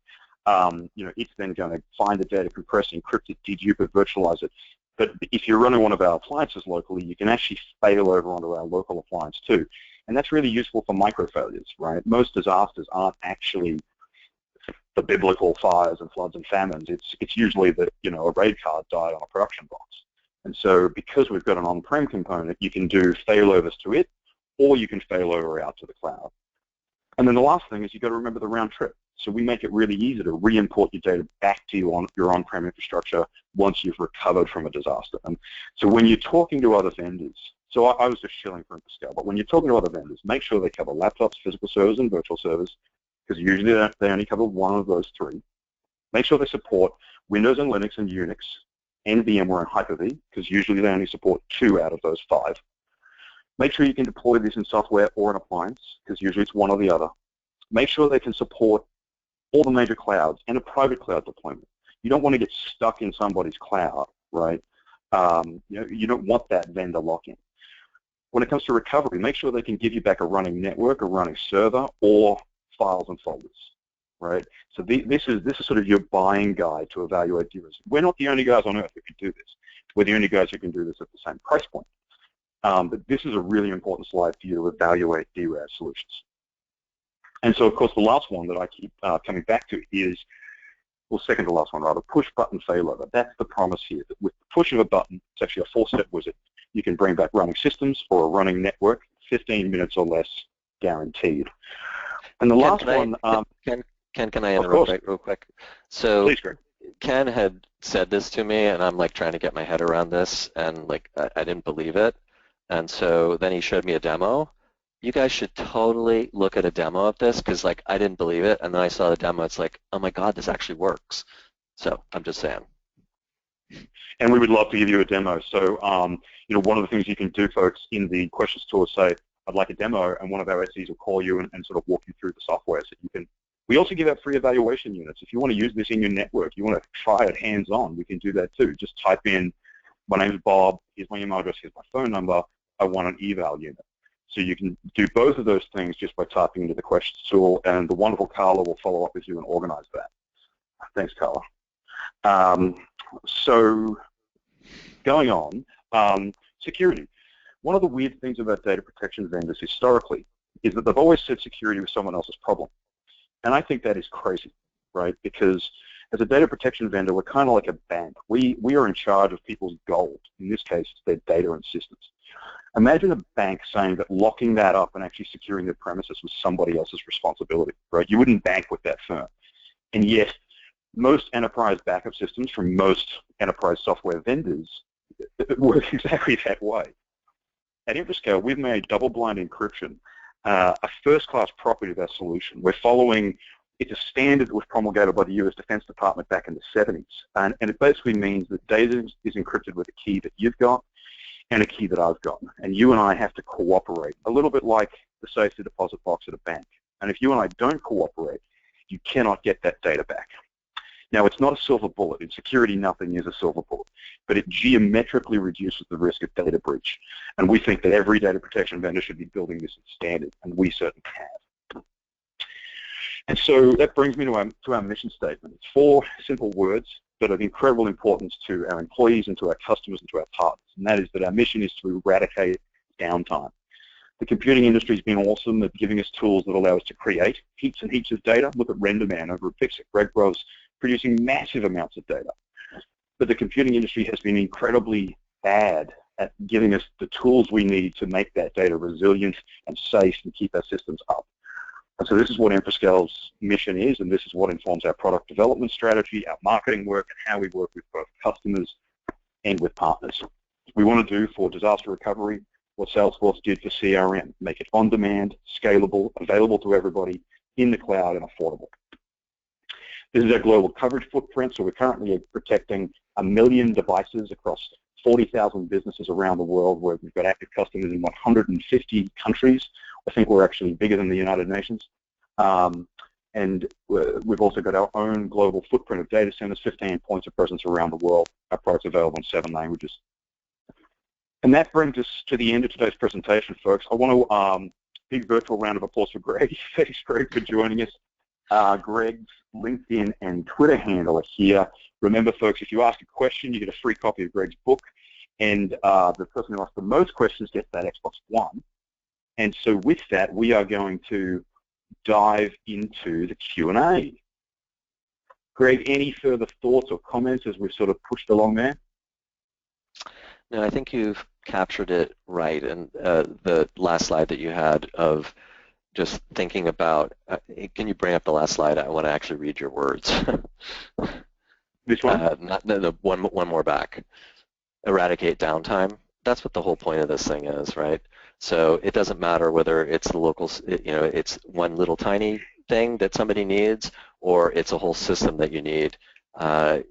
it's then going to find the data, compress, encrypt it, dedupe it, virtualize it. But if you're running one of our appliances locally, you can actually fail over onto our local appliance too. And that's really useful for micro-failures, right? Most disasters aren't actually the biblical fires and floods and famines. It's usually that, a RAID card died on a production box. And so because we've got an on-prem component, you can do failovers to it, or you can failover out to the cloud. And then the last thing is you've got to remember the round trip. So we make it really easy to re-import your data back to your on-prem infrastructure once you've recovered from a disaster. And so when you're talking to other vendors, so I was just shilling for Infrascale, but when you're talking to other vendors, make sure they cover laptops, physical servers, and virtual servers, because usually they only cover one of those three. Make sure they support Windows and Linux and Unix, and VMware and Hyper-V, because usually they only support 2 out of those 5. Make sure you can deploy this in software or an appliance, because usually it's one or the other. Make sure they can support all the major clouds, and a private cloud deployment. You don't want to get stuck in somebody's cloud, right? You don't want that vendor lock-in. When it comes to recovery, make sure they can give you back a running network, a running server, or files and folders, right? So this is sort of your buying guide to evaluate DRaaS. We're not the only guys on earth who can do this. We're the only guys who can do this at the same price point. But this is a really important slide for you to evaluate DRaaS solutions. And so, of course, the last one that I keep coming back to is, well, second to last one rather, push button failover. That's the promise here, that with the push of a button, it's actually a 4-step wizard. You can bring back running systems or a running network, 15 minutes or less, guaranteed. And the last one... Ken, can I interrupt real quick? So please, Greg. Ken had said this to me, and I'm like trying to get my head around this, and like I didn't believe it. And so then he showed me a demo. You guys should totally look at a demo of this, because like I didn't believe it, and then I saw the demo. It's like, oh my God, this actually works. So I'm just saying. And we would love to give you a demo. So one of the things you can do, folks, in the questions tool is say, I'd like a demo, and one of our SEs will call you and sort of walk you through the software so you can. We also give out free evaluation units. If you want to use this in your network, you want to try it hands-on, we can do that too. Just type in, my name is Bob, here's my email address, here's my phone number, I want an eval unit. So you can do both of those things just by typing into the questions tool, and the wonderful Carla will follow up with you and organize that. Thanks, Carla. So going on, security. One of the weird things about data protection vendors historically is that they've always said security was someone else's problem. And I think that is crazy, right? Because as a data protection vendor, we're kind of like a bank. We are in charge of people's gold. In this case, it's their data and systems. Imagine a bank saying that locking that up and actually securing their premises was somebody else's responsibility, right? You wouldn't bank with that firm. And yet, most enterprise backup systems from most enterprise software vendors work exactly that way. At Infrascale, we've made double-blind encryption a first-class property of our solution. We're following, it's a standard that was promulgated by the US Defense Department back in the 70s. And it basically means that data is encrypted with a key that you've got and a key that I've got. And you and I have to cooperate, a little bit like the safety deposit box at a bank. And if you and I don't cooperate, you cannot get that data back. Now, it's not a silver bullet. In security, nothing is a silver bullet. But it geometrically reduces the risk of data breach. And we think that every data protection vendor should be building this as standard, and we certainly have. And so that brings me to our mission statement. It's 4 simple words that are of incredible importance to our employees and to our customers and to our partners. And that is that our mission is to eradicate downtime. The computing industry has been awesome at giving us tools that allow us to create heaps and heaps of data. Look at RenderMan over at Pixar. Greg was producing massive amounts of data. But the computing industry has been incredibly bad at giving us the tools we need to make that data resilient and safe and keep our systems up. And so this is what Infrascale's mission is, and this is what informs our product development strategy, our marketing work, and how we work with both customers and with partners. We want to do for disaster recovery what Salesforce did for CRM, make it on-demand, scalable, available to everybody, in the cloud, and affordable. This is our global coverage footprint, so we're currently protecting 1 million devices across 40,000 businesses around the world, where we've got active customers in 150 countries. I think we're actually bigger than the United Nations. And we've also got our own global footprint of data centers, 15 points of presence around the world. Our product's available in 7 languages. And that brings us to the end of today's presentation, folks. I want to big virtual round of applause for Greg. Thanks, Greg, for joining us. Greg's LinkedIn and Twitter handle are here. Remember, folks, if you ask a question, you get a free copy of Greg's book. And the person who asks the most questions gets that Xbox One. And so with that, we are going to dive into the Q&A. Greg, any further thoughts or comments as we've sort of pushed along there? No, I think you've captured it right. And the last slide that you had of just thinking about, can you bring up the last slide? I want to actually read your words. This one? One more back. Eradicate downtime. That's what the whole point of this thing is, right? So it doesn't matter whether it's the local, it's one little tiny thing that somebody needs, or it's a whole system that you need.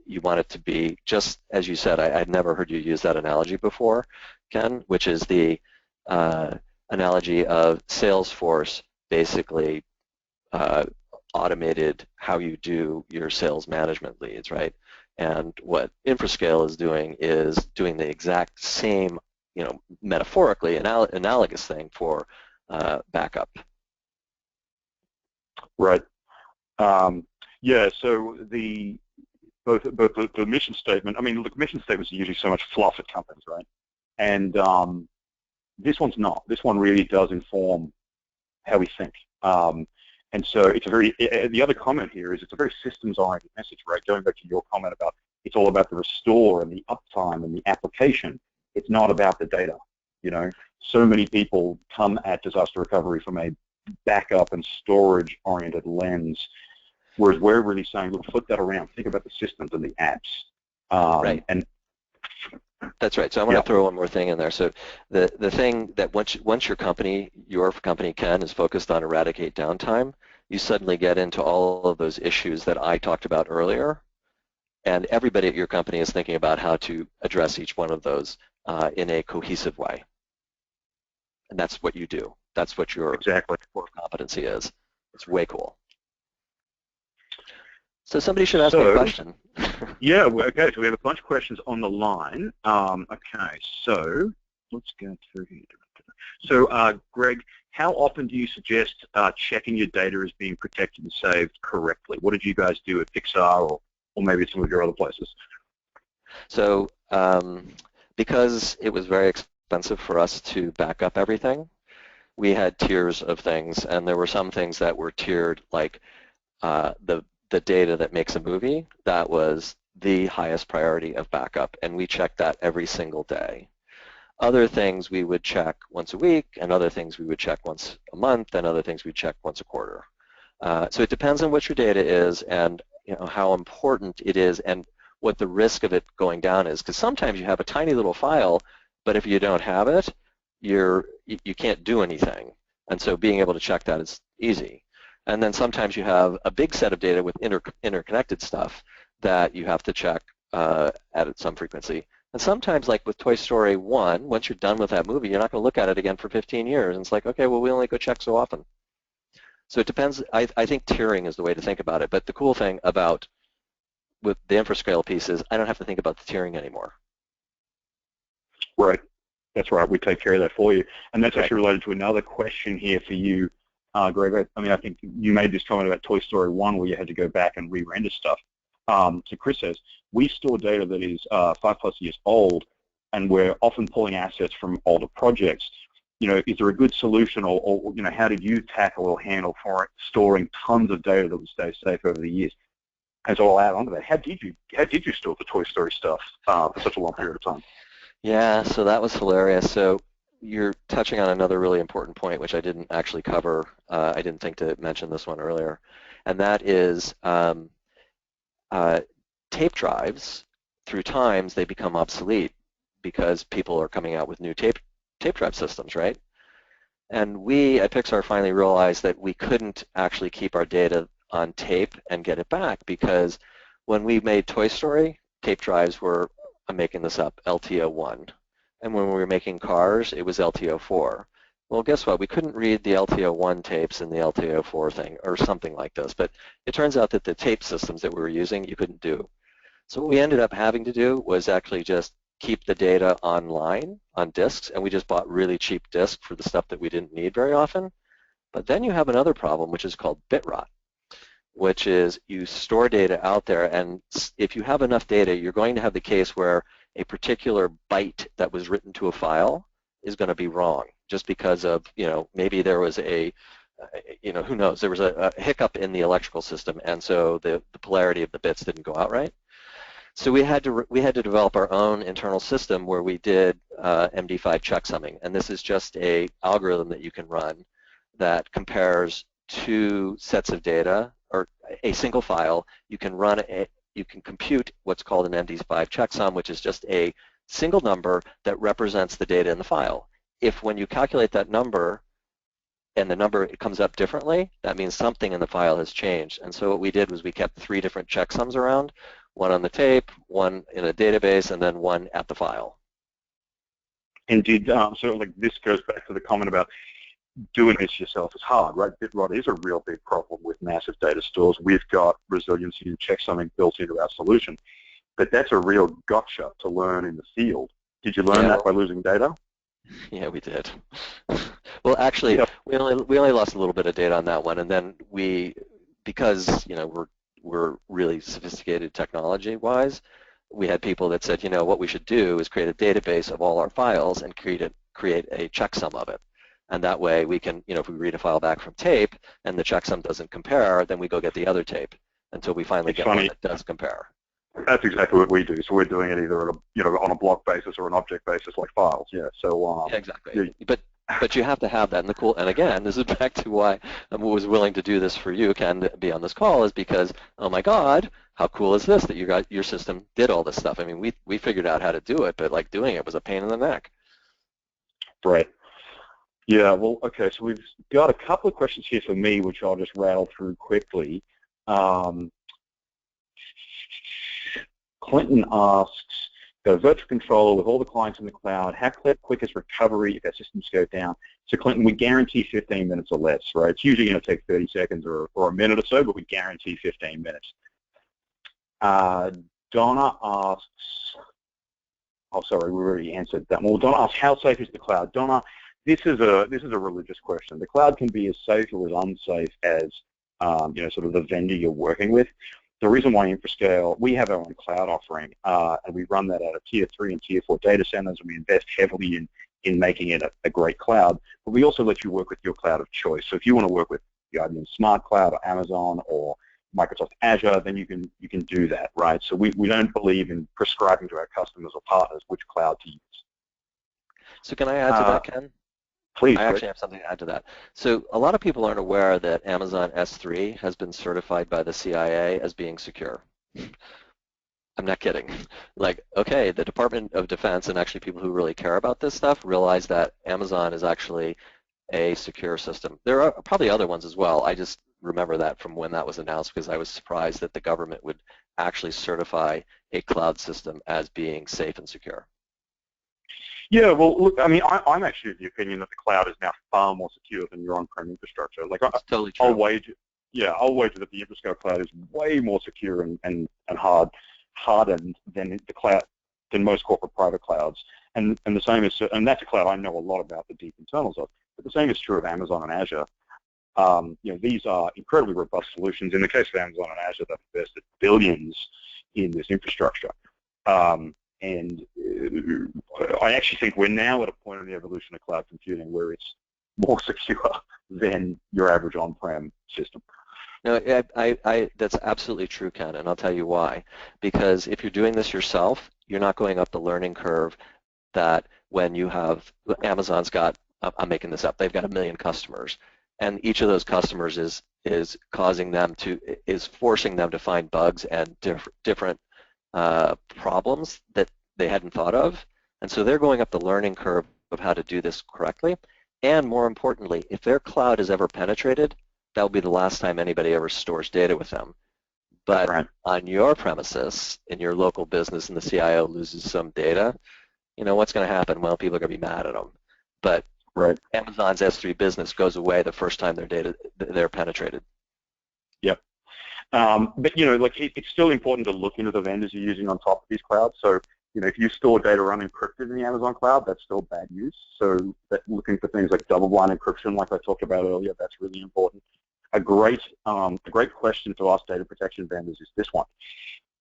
You want it to be, just as you said, I'd never heard you use that analogy before, Ken, which is the analogy of Salesforce basically automated how you do your sales management leads, right? And what InfraScale is doing the exact same, metaphorically analogous thing for backup. Right. Yeah. So both the mission statement. I mean, look, mission statements are usually so much fluff at companies, right? And this one's not. This one really does inform how we think. And so it's the other comment here is it's a very systems-oriented message, right? Going back to your comment about it's all about the restore and the uptime and the application. It's not about the data, So many people come at disaster recovery from a backup and storage-oriented lens, whereas we're really saying, look, flip that around. Think about the systems and the apps. Right. And that's right. So I want to throw one more thing in there. So the thing that once your company, Ken, is focused on eradicate downtime, you suddenly get into all of those issues that I talked about earlier, and everybody at your company is thinking about how to address each one of those in a cohesive way. And that's what you do. That's what your core competency is. It's way cool. So somebody should ask me a question. Yeah, okay, so we have a bunch of questions on the line. Okay, so let's go through here. So, Greg, how often do you suggest checking your data is being protected and saved correctly? What did you guys do at Pixar or maybe some of your other places? So, because it was very expensive for us to back up everything, we had tiers of things, and there were some things that were tiered, like the data that makes a movie. That was the highest priority of backup, and we checked that every single day. Other things we would check once a week, and other things we would check once a month, and other things we check once a quarter. So it depends on what your data is and how important it is and what the risk of it going down is. Because sometimes you have a tiny little file, but if you don't have it, you can't do anything. And so being able to check that is easy. And then sometimes you have a big set of data with interconnected stuff that you have to check at some frequency. And sometimes, like with Toy Story 1, once you're done with that movie, you're not going to look at it again for 15 years. And it's like, okay, well, we only go check so often. So it depends. I think tiering is the way to think about it. But the cool thing about with the InfraScale piece is I don't have to think about the tiering anymore. Right. That's right. We take care of that for you. And that's actually related to another question here for you, Greg. I mean, I think you made this comment about Toy Story 1 where you had to go back and re-render stuff. So Chris says, we store data that is 5+ years old, and we're often pulling assets from older projects. Is there a good solution, or how did you tackle or handle for storing tons of data that would stay safe over the years? And so I'll add on to that. How did you store the Toy Story stuff for such a long period of time? Yeah, so that was hilarious. So you're touching on another really important point, which I didn't actually cover. I didn't think to mention this one earlier, and that is tape drives. Through times, they become obsolete because people are coming out with new tape drive systems, right? And we at Pixar finally realized that we couldn't actually keep our data on tape and get it back, because when we made Toy Story, tape drives were, I'm making this up, LTO1. And when we were making Cars, it was LTO4. Well, guess what? We couldn't read the LTO1 tapes in the LTO4 thing or something like this. But it turns out that the tape systems that we were using, you couldn't do. So what we ended up having to do was actually just keep the data online on disks, and we just bought really cheap disks for the stuff that we didn't need very often. But then you have another problem, which is called bit rot, which is you store data out there, and if you have enough data, you're going to have the case where a particular byte that was written to a file is going to be wrong, just because of, maybe there was a, who knows, there was a hiccup in the electrical system, and so the polarity of the bits didn't go out right. So we had to develop our own internal system where we did MD5 checksumming, and this is just a algorithm that you can run that compares two sets of data or a single file. You can compute what's called an MD5 checksum, which is just a single number that represents the data in the file. If when you calculate that number and the number it comes up differently, that means something in the file has changed. And so what we did was we kept 3 different checksums around, one on the tape, one in a database, and then one at the file. Indeed. So like this goes back to the comment about doing this yourself is hard, right? Bitrot is a real big problem with massive data stores. We've got resiliency and checksuming built into our solution, but that's a real gotcha to learn in the field. Did you learn that by losing data? Yeah, we did. Well, actually, we only lost a little bit of data on that one, and then because we're really sophisticated technology-wise, we had people that said, what we should do is create a database of all our files and create a checksum of it. And that way we can, if we read a file back from tape and the checksum doesn't compare, then we go get the other tape until we finally get one that does compare. That's exactly what we do. So we're doing it either at on a block basis or an object basis, like files. Yeah. So yeah, exactly. But you have to have that. And again, this is back to why I was willing to do this for you, Ken, to be on this call, is because, oh my God, how cool is this that your system did all this stuff? I mean, we figured out how to do it, but like doing it was a pain in the neck. Right. Yeah. Well, okay. So we've got a couple of questions here for me, which I'll just rattle through quickly. Clinton asks, got a virtual controller with all the clients in the cloud. How quick is recovery if our systems go down? So Clinton, we guarantee 15 minutes or less, right? It's usually going to take 30 seconds or a minute or so, but we guarantee 15 minutes. Donna asks, oh, sorry, we already answered that. Well, Donna asks, how safe is the cloud? Donna, this is a religious question. The cloud can be as safe or as unsafe as sort of the vendor you're working with. The reason why Infrascale, we have our own cloud offering, and we run that out of Tier 3 and Tier 4 data centers, and we invest heavily in making it a great cloud. But we also let you work with your cloud of choice. So if you want to work with the IBM Smart Cloud or Amazon or Microsoft Azure, then you can do that, right? So we don't believe in prescribing to our customers or partners which cloud to use. So can I add to that, Ken? Please. I actually have something to add to that. So a lot of people aren't aware that Amazon S3 has been certified by the CIA as being secure. I'm not kidding. Like, okay, the Department of Defense and actually people who really care about this stuff realize that Amazon is actually a secure system. There are probably other ones as well. I just remember that from when that was announced because I was surprised that the government would actually certify a cloud system as being safe and secure. Yeah, well, look, I mean, I'm actually of the opinion that the cloud is now far more secure than your on-prem infrastructure. Like, That's totally true. I'll wager that the Infrascale cloud is way more secure and hardened than the cloud than most corporate private clouds. And the same is, and that's a cloud I know a lot about the deep internals of. But the same is true of Amazon and Azure. These are incredibly robust solutions. In the case of Amazon and Azure, they've invested billions in this infrastructure. And I actually think we're now at a point in the evolution of cloud computing where it's more secure than your average on-prem system. No, that's absolutely true, Ken, and I'll tell you why. Because if you're doing this yourself, you're not going up the learning curve that when you have, Amazon's got, I'm making this up, they've got 1 million customers, and each of those customers is forcing them to find bugs and different problems that they hadn't thought of, and so they're going up the learning curve of how to do this correctly. And more importantly, if their cloud is ever penetrated, that will be the last time anybody ever stores data with them. But right. On your premises, in your local business, and the CIO loses some data, what's going to happen? Well, people are going to be mad at them. But right. Amazon's S3 business goes away the first time they're penetrated. Yep. But it's still important to look into the vendors you're using on top of these clouds. So if you store data unencrypted in the Amazon cloud, that's still bad news. So looking for things like double-blind encryption, like I talked about earlier, that's really important. A great question to ask data protection vendors is this one: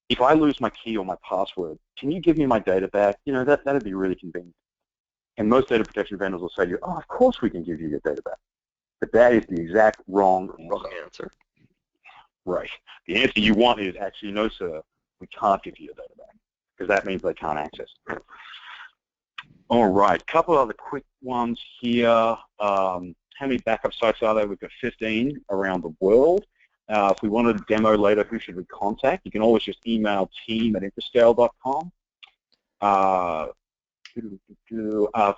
if I lose my key or my password, can you give me my data back? That'd be really convenient. And most data protection vendors will say to you, oh, of course we can give you your data back. But that is the exact wrong answer. Right. The answer you want is actually, no, sir, we can't give you your data back, because that means they can't access it. All right, couple other quick ones here. How many backup sites are there? We've got 15 around the world. If we wanted a demo later, who should we contact? You can always just email team@infrascale.com.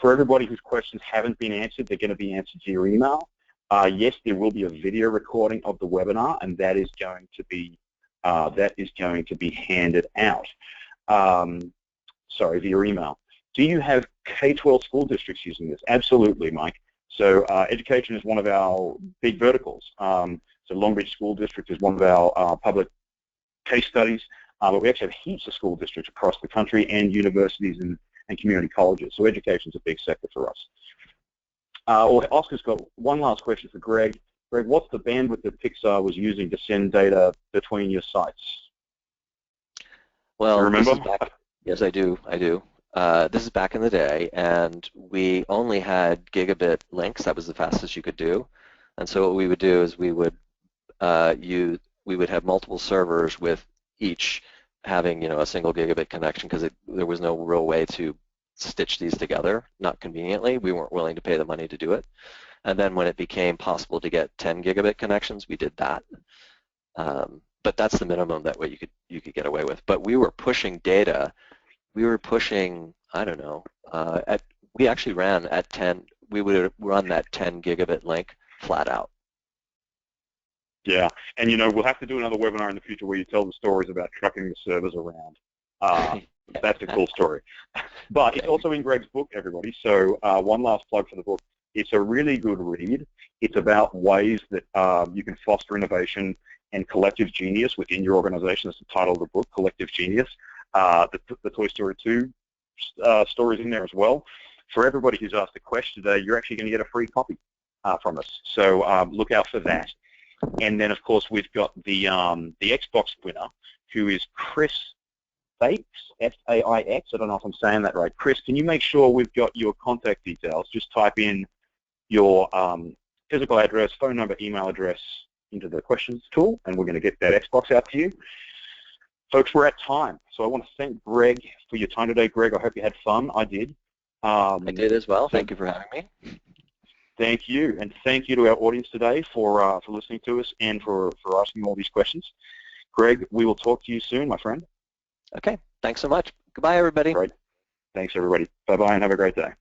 For everybody whose questions haven't been answered, they're going to be answered via email. Yes, there will be a video recording of the webinar, and that is going to be handed out. Via email. Do you have K-12 school districts using this? Absolutely, Mike. So education is one of our big verticals. So Long Beach School District is one of our public case studies, but we actually have heaps of school districts across the country and universities and community colleges. So education is a big sector for us. Oscar's got one last question for Greg. Greg, what's the bandwidth that Pixar was using to send data between your sites? Well, remember? Yes, I do. This is back in the day, and we only had gigabit links. That was the fastest you could do. And so what we would do is we would have multiple servers with each having a single gigabit connection, because there was no real way to stitch these together, not conveniently. We weren't willing to pay the money to do it. And then when it became possible to get 10 gigabit connections, we did that. But that's the minimum that what you could get away with. But we were pushing data. We were pushing, I don't know, we actually ran at 10. We would run that 10 gigabit link flat out. Yeah, and we'll have to do another webinar in the future where you tell the stories about trucking the servers around. That's a cool story. But it's also in Greg's book, everybody. So one last plug for the book. It's a really good read. It's about ways that you can foster innovation and collective genius within your organization. That's the title of the book, Collective Genius. The Toy Story 2 stories in there as well. For everybody who's asked a question today, you're actually going to get a free copy from us. So look out for that. And then, of course, we've got the Xbox winner, who is Chris Faix, F-A-I-X. I don't know if I'm saying that right. Chris, can you make sure we've got your contact details? Just type in your physical address, phone number, email address into the questions tool, and we're going to get that Xbox out to you. Folks, we're at time. So I want to thank Greg for your time today. Greg, I hope you had fun. I did. I did as well. Thank you for having me. Thank you, and thank you to our audience today for listening to us and for asking all these questions. Greg, we will talk to you soon, my friend. Okay, thanks so much. Goodbye, everybody. Great. Thanks, everybody. Bye-bye, and have a great day.